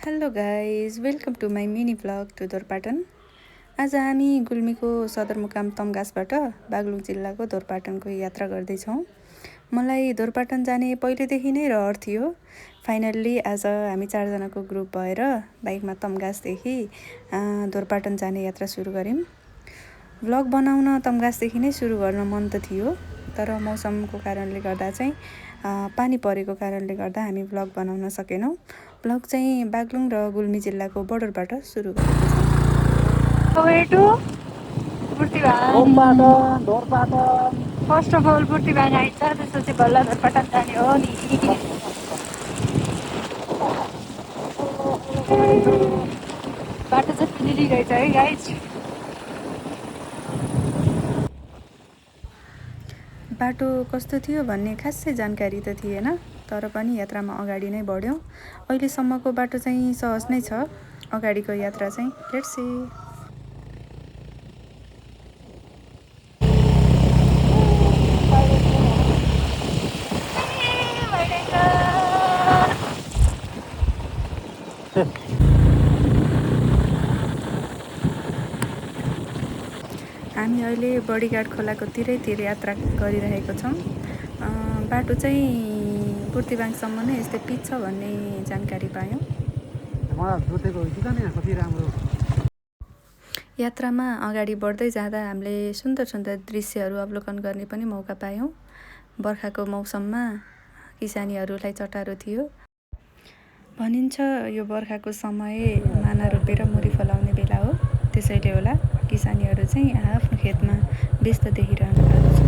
Hello guys, welcome to my mini vlog to Dorpatan. आज हामी गुल्मीको सदरमुकाम तमघासबाट बागलुङ जिल्लाको दोरपाटनको यात्रा गर्दैछौँ। मलाई दोरपाटन जाने पहिलेदेखि नै रहर थियो। फाइनल्ली आज हामी 4 जनाको ग्रुप भएर बाइकमा तमघासदेखि दोरपाटन जाने यात्रा सुरु गऱ्यौँ। भ्लग बनाउन तमघासदेखि नै सुरु गर्न मन त थियो, तर मौसमको कारणले गर्दा चाहिँ पानी परेको कारणले गर्दा हामी भ्लग बनाउन सकेनौँ। भ्लग चाहिँ बागलुङ र गुल्मी जिल्लाको बोर्डरबाट सुरु गरेको छौँ। फर्स्ट अफ अल बुर्तिबाङ आइन्छ, त्यसपछि बल्ल दोरपाटन जाने हो नि। बाटो चाहिँ पिलिली रहेछ है गाइज। बाटो कस्तो थियो भन्ने खासै जानकारी त थिएन, तर पनि यात्रामा अगाडि नै बढ्यौँ। अहिलेसम्मको बाटो चाहिँ सहज नै छ, अगाडिको यात्रा चाहिँ लेट्स सी। हामी अहिले बडीघाट खोलाको तिरैतिर यात्रा गरिरहेको छौँ। बाटो चाहिँ बुर्तिबाङसम्म नै यस्तै पिच छ भन्ने जानकारी पायौँ। यात्रामा अगाडि बढ्दै जाँदा हामीले सुन्दर सुन्दर दृश्यहरू अवलोकन गर्ने पनि मौका पायौँ। बर्खाको मौसममा किसानीहरूलाई चटारो थियो। भनिन्छ यो बर्खाको समय माना रोपेर मुरी फलाउने बेला हो, त्यसैले होला किसानीहरू चाहिँ आफ्नो खेतमा व्यस्त देखिरहनु भएको छ।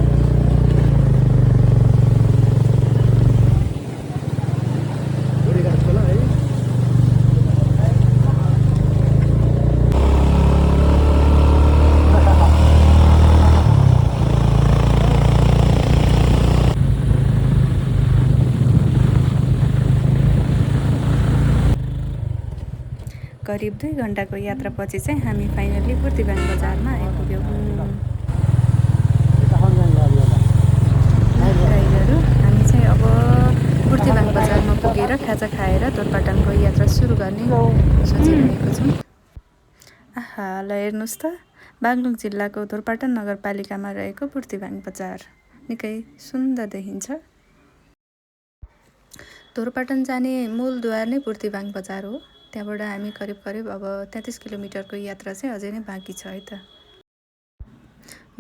करिब 2 घन्टाको यात्रापछि चाहिँ हामी फाइनल्ली बुर्तिबाङ बजारमा आइपुग्यौँ। हामी चाहिँ अब बुर्तिबाङ बजारमा पुगेर खाजा खाएर दोरपाटनको यात्रा सुरु गर्ने सोचिरहेको छौँ। ल हेर्नुहोस् त, बागलुङ जिल्लाको दोरपाटन नगरपालिकामा रहेको बुर्तिबाङ बजार निकै सुन्दर देखिन्छ। दोरपाटन जाने मूलद्वार नै बुर्तिबाङ बजार हो। त्यहाँबाट हामी करिब अब 33 किलोमिटरको यात्रा चाहिँ अझै नै बाँकी छ है त।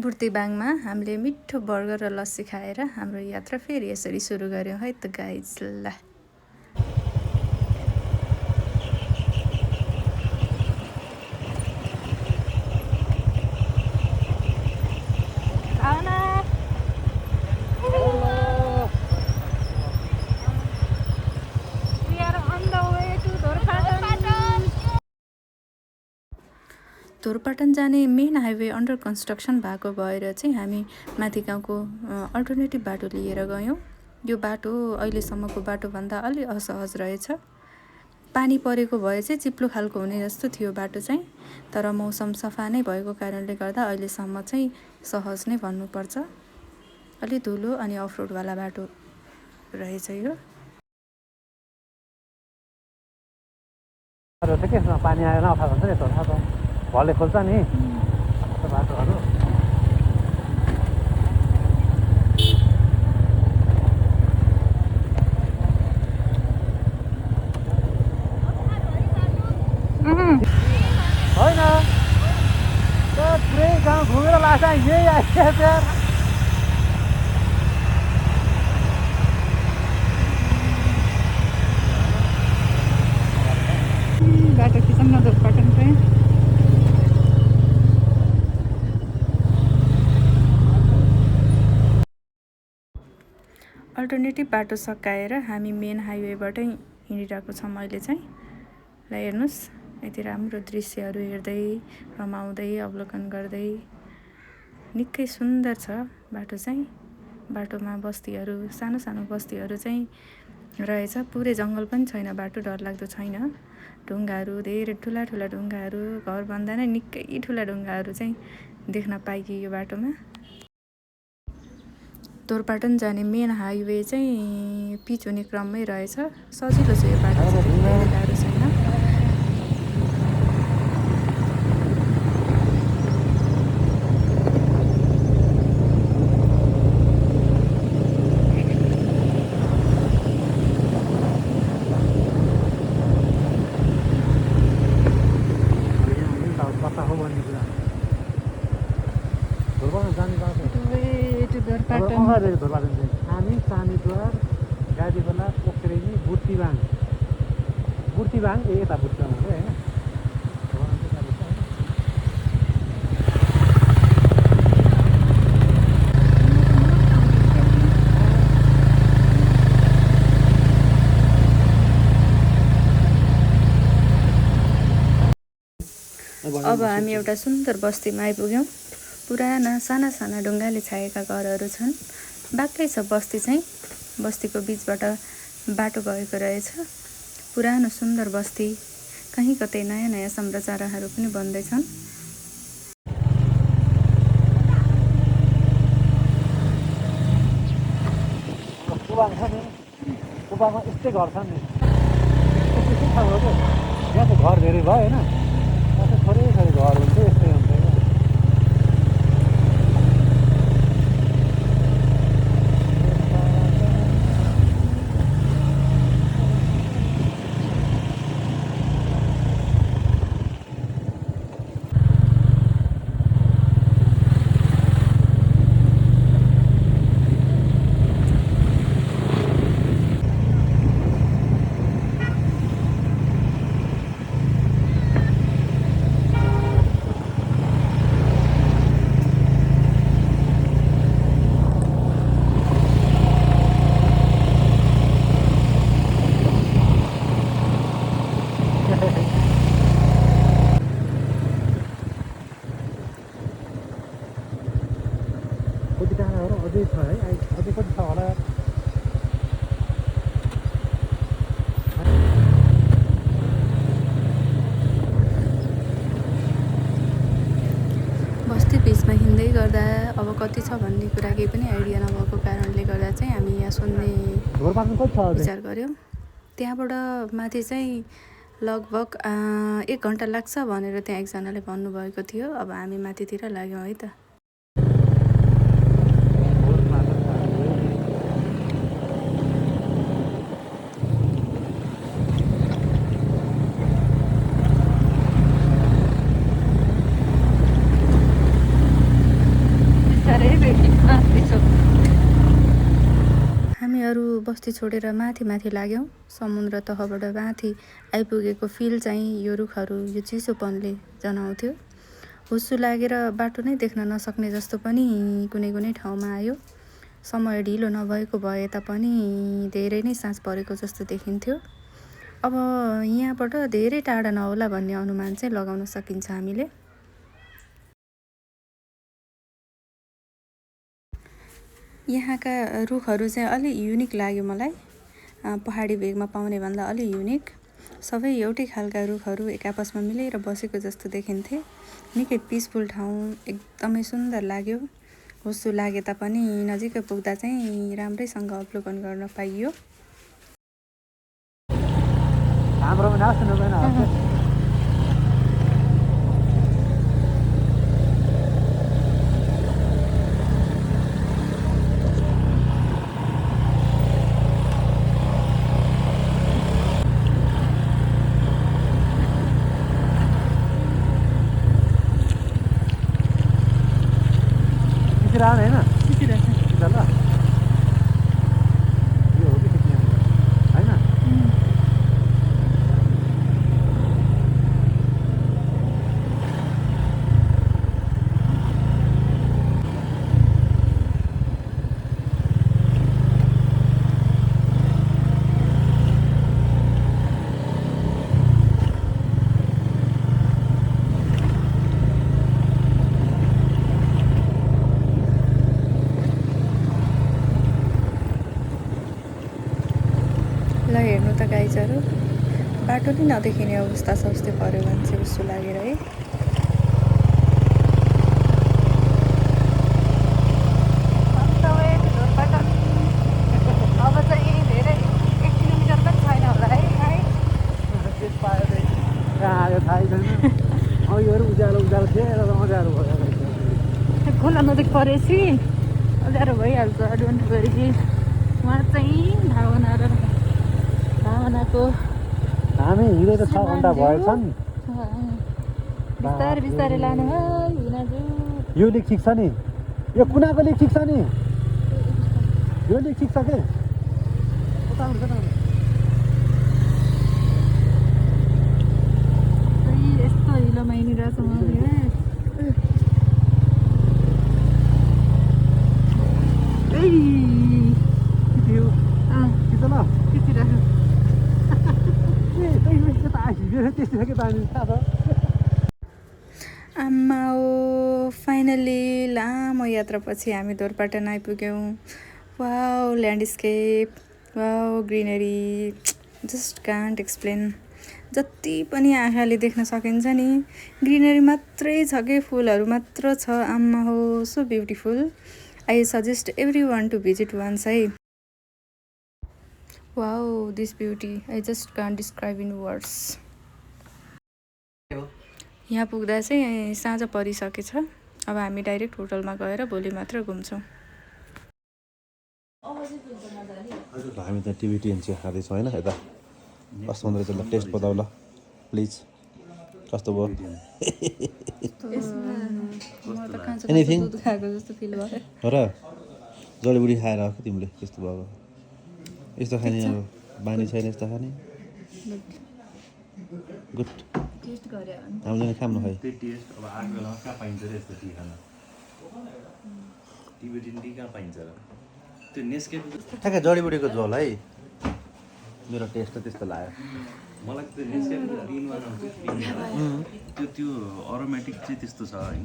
बुर्तिबाङमा हामीले मिठो बर्गर र लस्सी खाएर हाम्रो यात्रा फेरि यसरी सुरु गऱ्यौँ है त गाइज। ल दोरपाटन जाने मेन हाइवे अन्डर कन्स्ट्रक्सन भएको भएर चाहिँ हामी माथि गाउँको अल्टरनेटिभ बाटो लिएर गयौँ। यो बाटो अहिलेसम्मको बाटोभन्दा अलि असहज रहेछ। पानी परेको भए चाहिँ चिप्लो खालको हुने जस्तो थियो बाटो चाहिँ, तर मौसम सफा नै भएको कारणले गर्दा अहिलेसम्म चाहिँ सहज नै भन्नुपर्छ। अलि धुलो अनि अफरोडवाला बाटो रहेछ यो। पानी आएर अफा भन्छ नि यस्तो भले खोल्छ नि बाटोहरू। होइन पुरै गाउँ घुमेर लास्ट यही आइसक्यो यार। बाटो खिचौँ न दोरपाटनकै। अल्टरनेटिभ बाटो सकाएर हामी मेन हाइवेबाटै हिँडिरहेको छौँ अहिले चाहिँ। ल हेर्नुहोस्, यति राम्रो दृश्यहरू हेर्दै रमाउँदै अवलोकन गर्दै निकै सुन्दर छ बाटो चाहिँ। बाटोमा बस्तीहरू, सानो सानो बस्तीहरू चाहिँ रहेछ, पुरै जङ्गल पनि छैन, बाटो डरलाग्दो छैन। ढुङ्गाहरू, धेरै ठुला ठुला ढुङ्गाहरू, घरभन्दा नै निकै ठुला ढुङ्गाहरू चाहिँ देख्न पाइयो यो बाटोमा। दोरपाटन जाने मेन हाइवे चाहिँ पिच हुने क्रममै रहेछ। सजिलो छ यो बाटो चाहिँ, धेरै गाह्रो छैन। सहर धोरपाटन चाहिँ छानी चानीद्वार गाडीबला पोखरेनी बुर्तिबाङ यता बुर्तिबाङ हो होइन अब हामी एउटा सुन्दर बस्तीमा आइपुग्यौँ। पुराना साना साना ढुङ्गाले छाएका घरहरू छन्। बाक्लै छ बस्ती चाहिँ। बस्तीको बिचबाट बाटो गएको रहेछ। पुरानो सुन्दर बस्ती, कहीँ कतै नयाँ नयाँ संरचनाहरू पनि बन्दैछन्। कुबाङ छ नि, कुबाङमा यस्तै घर छन् नि, यस्तै ठाउँ हो क्या। यहाँ त घर धेरै भयो होइन, यहाँ त थोरै थोरै घर हुन्छ, यस्तै हुन्छ क्या। कति टाढा हो र अझै छ है, अझै कति छ होला। बस्ती बिचमा हिँड्दै गर्दा अब कति छ भन्ने कुरा केही पनि आइडिया नभएको कारणले गर्दा चाहिँ हामी यहाँ सुन्ने विचार गऱ्यौँ। त्यहाँबाट माथि चाहिँ लगभग 1 घन्टा लाग्छ भनेर त्यहाँ एकजनाले भन्नुभएको थियो। अब हामी माथितिर लाग्यौँ है त। हामीहरू बस्ती छोडेर माथि माथि लाग्यौँ। समुद्र तहबाट माथि आइपुगेको फिल चाहिँ यो रुखहरू, यो चिसोपनले जनाउँथ्यो। हुस्सु लागेर बाटो नै देख्न नसक्ने जस्तो पनि कुनै कुनै ठाउँमा आयो। समय ढिलो नभएको भए तापनि धेरै नै साँझ परेको जस्तो देखिन्थ्यो। अब यहाँबाट धेरै टाढा नहोला भन्ने अनुमान चाहिँ लगाउन सकिन्छ हामीले। यहाँका रुखहरू चाहिँ अलि युनिक लाग्यो मलाई। पहाडी भेगमा पाउने भन्दा अलि युनिक। सबै एउटै खालका रुखहरू एक आपसमा मिलेर बसेको जस्तो देखिन्थे। निकै पिसफुल ठाउँ, एकदमै सुन्दर लाग्यो। हुस्सु लागे तापनि नजिकै पुग्दा चाहिँ राम्रैसँग अवलोकन गर्न पाइयो। हाम्रो पनि आउँछ न रान हैन ल यो हो कि हैन। ल हेर्नु त गाइजहरू, बाटो नै नदेखिने अवस्था सस्तै पऱ्यो भने चाहिँ उस्तो लागेर है। अब चाहिँ धेरै 1 किलोमिटर पनि छैन होला है। आयो थाहै छैन। अघिहरू उज्यालो थिए र अँध्यारो भयो। खोला नजिक परेपछि अँध्यारो भइहाल्छ। डोन्ट वरी कि उहाँ चाहिँ भावनाको हामी हिँडेको 6 घन्टा भएछन्। बिस्तारै बिस्तारै लानु है। यो लिक ठिक छ नि, यो कुनाको लिक ठिक छ नि। यो नि ठिक छ के उताबाट यस्तो हिलोमा हिँडिरहेछ म आम्मा ओ फाइनली लामो यात्रापछि हामी दोरपाटन आइपुग्यौँ wow landscape wow greenery just can't explain जति पनि आँखाले देख्न सकिन्छ नि ग्रिनरी मात्रै छ कि फुलहरू मात्र छ आम्मा हो so beautiful I suggest everyone to visit once है wow this beauty I just can't describe in words यहाँ पुग्दा चाहिँ साँझ परिसकेछ अब हामी डाइरेक्ट होटलमा गएर भोलि मात्र घुम्छौँ हामी त टिबिटियन चिया खाँदैछौँ होइन यता कस्तो हुँदो रहेछ ल टेस्ट बताउ ल प्लिज कस्तो भयो एनिथिङ र जडीबुडी खाएर आएको तिमीले त्यस्तो भएको यस्तो खाने अब बानी छैन यस्तो खाने गुड हामीले खाम न खै अब आएको बेलामा कहाँ पाइन्छ र यस्तो टी खाना टिबेटियन टी कहाँ पाइन्छ र त्यो नेस्केफे ठ्याक्कै जडीबुडीको झोल है मेरो टेस्ट त त्यस्तो लाग्यो मलाई त्यो नेस्केफे ग्रिनमा आउँछ त्यो अरोमेटिक चाहिँ त्यस्तो छ होइन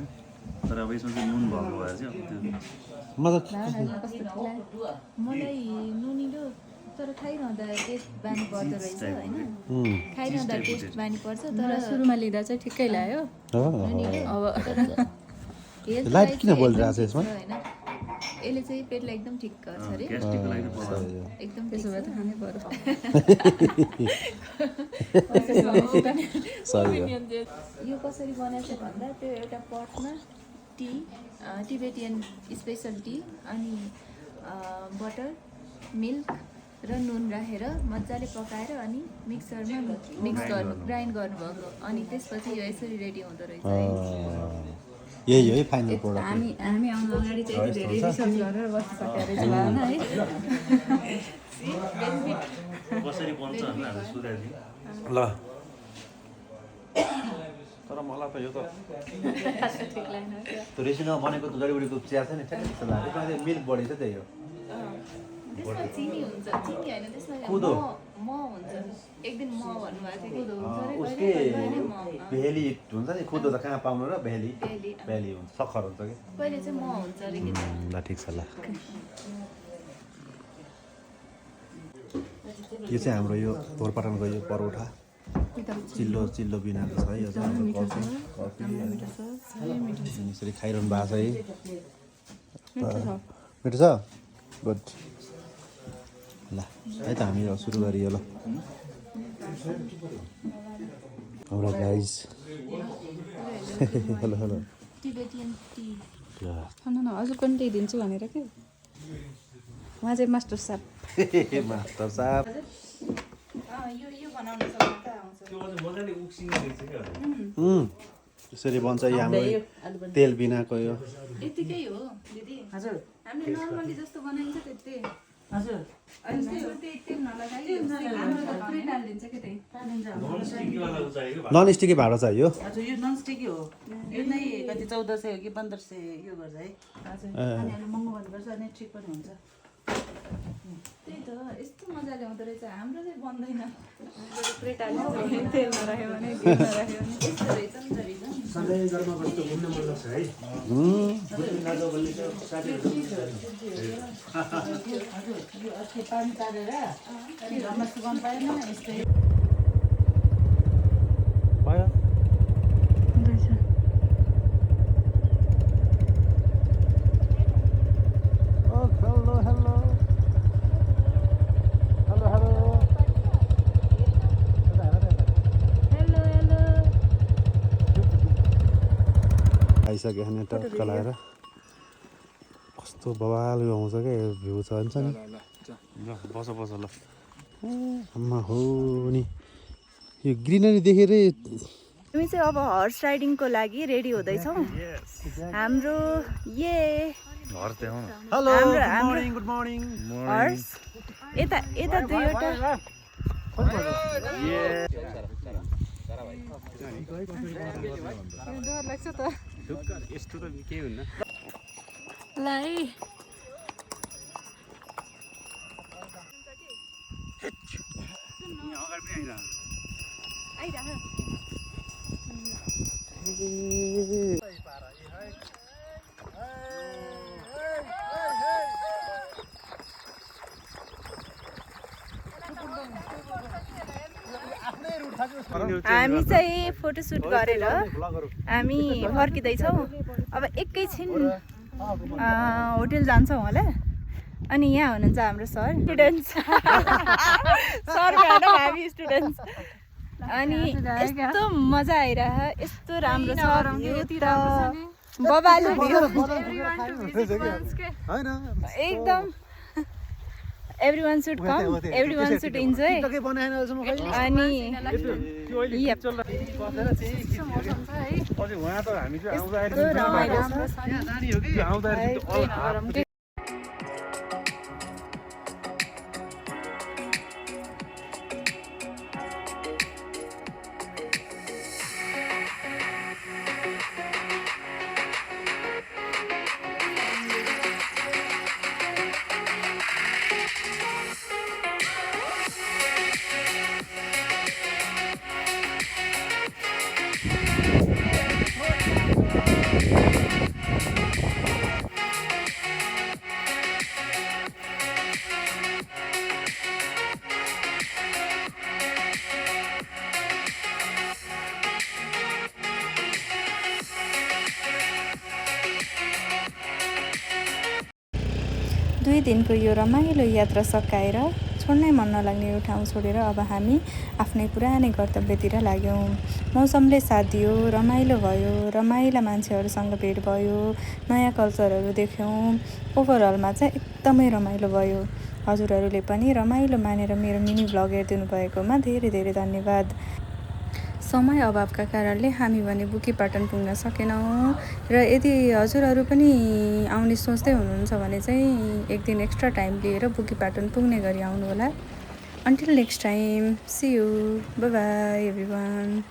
तर अब यसमा चाहिँ नुन भएको भएर चाहिँ अब त्यो मलाई नुनिलो तर खाइरहँदा टेस्ट बानी पर्दो रहेछ होइन खाइरहँदा टेस्ट बानी पर्छ तर सुरुमा लिँदा चाहिँ ठिकै लाग्यो अब लाइट किन बोलिरहेको छ यसमा यसले चाहिँ पेटलाई एकदम ठिक गर्छ अरे ग्यास्ट्रिकको लागि एकदम त्यसो भए त खानै पर्यो यो कसरी बनाएको भन्दा त्यो एउटा पटमा टी टिबेटियन स्पेसल टी अनि बटर मिल्क र नुन राखेर मजाले पकाएर अनि मिक्सरमा मिक्स गर्नु ग्राइन्ड गर्नुभएको अनि त्यसपछि यो यसरी रेडी हुँदो रहेछ है यही हो है फाइनल प्रोडक्ट हामी आउनु अगाडि चाहिँ यति धेरै रिसर्च गरेर बसिसकेको रहेछ भएन है कसरी बन्छ भनेर हामीले सोधेको थियौँ ल तर मलाई त यो त त्यो रेसिपीमा बनेको त जडीबुडीको चिया छ नि ठ्याक्कै त्यस्तो लाग्यो त्यसमा मिल्क बढी छ त्यही हो त्यसमा चिनी हुन्छ चिनी होइन त्यसमा कुदो म हुन्छ एक दिन म भन्नुभएको थियो कुदो हुन्छ उसकै भेली हुन्छ नि कुदो त कहाँ पाउनु र भेली भेली हुन्छ सक्खर हुन्छ कि पहिले चाहिँ म हुन्छ अरे के ल ठिक छ ल यो चाहिँ हाम्रो यो दोरपाटनको यो परोठा चिल्लो चिल्लो बिनाको छ है यो चाहिँ हाम्रो यसरी खाइरहनु भएको छ है मिठो छ गुड ल है त हामी सुरु गरियो ल हाम्रो guys hello hello Tibetan T ल हजुर पनि त्यही दिन्छु भनेर के उहाँ चाहिँ मास्टर साहब मास्टर साहब यो बनाउन सक्नु त आउँछ त्यो अझ मजाले उक्सिने रहेछ क्या त्यसरी बन्छ यो हाम्रो तेल बिनाको यो यतिकै हो दिदी हजुर हामीले नर्मली जस्तो बनाइन्छ त्यस्तै हजुर नन स्टिकी भाँडो चाहियो हजुर यो नन स्टिकी हो यो नै कति 1400 हो कि 1500 यो गर्छ है हजुर नानीहरूले महँगो भन्नुपर्छ अनि ठिक पनि हुन्छ त्यही त यस्तो मजाले हुँदो रहेछ हाम्रो चाहिँ बन्दैन तेल नराख्यो भने घिउ नराख्यो भने त्यस्तो रहेछ नि त रिजन सधैँ घरमा बस्नु घुम्न मन लाग्छ है हजुर यो अस्ति पानी तारेर के घरमा सुकाउनु पाएन यस्तै भयो हेलो हेलो हेलो हेलो आइसक्यो भने टक्क लगाएर कस्तो बवाल आउँछ क्या भ्यू छ भन्छ नि ल बस बस ल आम्मा हो नि यो ग्रिनरी देखेरै हामी चाहिँ अब हर्स राइडिङको लागि रेडी हुँदैछौँ हाम्रो घर देखाउ न हेलो हाम्रो- गुड मर्निङ हर्स यता यता दुईवटा डर लाग्छ त यस्तो त केही हुन्न लाई हामी चाहिँ फोटोसुट गरेर हामी फर्किँदैछौँ अब एकैछिन होटेल जान्छौँ होला अनि यहाँ हुनुहुन्छ हाम्रो सर स्टुडेन्ट्स सर भएर हामी स्टुडेन्ट्स अनि यस्तो मजा आइरह यस्तो राम्रो छ बबाल एकदम everyone should come, everyone should enjoy. अनि दुई दिनको यो रमाइलो यात्रा सकाएर छोड्नै मन नलाग्ने यो ठाउँ छोडेर अब हामी आफ्नै पुरानै कर्तव्यतिर लाग्यौँ। मौसमले साथ दियो, रमाइलो भयो, रमाइला मान्छेहरूसँग भेट भयो, नयाँ कल्चरहरू देख्यौँ। ओभरअलमा चाहिँ एकदमै रमाइलो भयो। हजुरहरूले पनि रमाइलो मानेर मेरो मिनी भ्लग हेरिदिनु भएकोमा धेरै धेरै धन्यवाद। समय अभावका कारणले हामी भने बुकीपाटन पुग्न सकेनौँ र यदि हजुरहरू पनि आउने सोच्दै हुनुहुन्छ भने चाहिँ एक दिन एक्स्ट्रा टाइम लिएर बुकीपाटन पुग्ने गरी आउनु होला। Until next time, see you, bye bye everyone.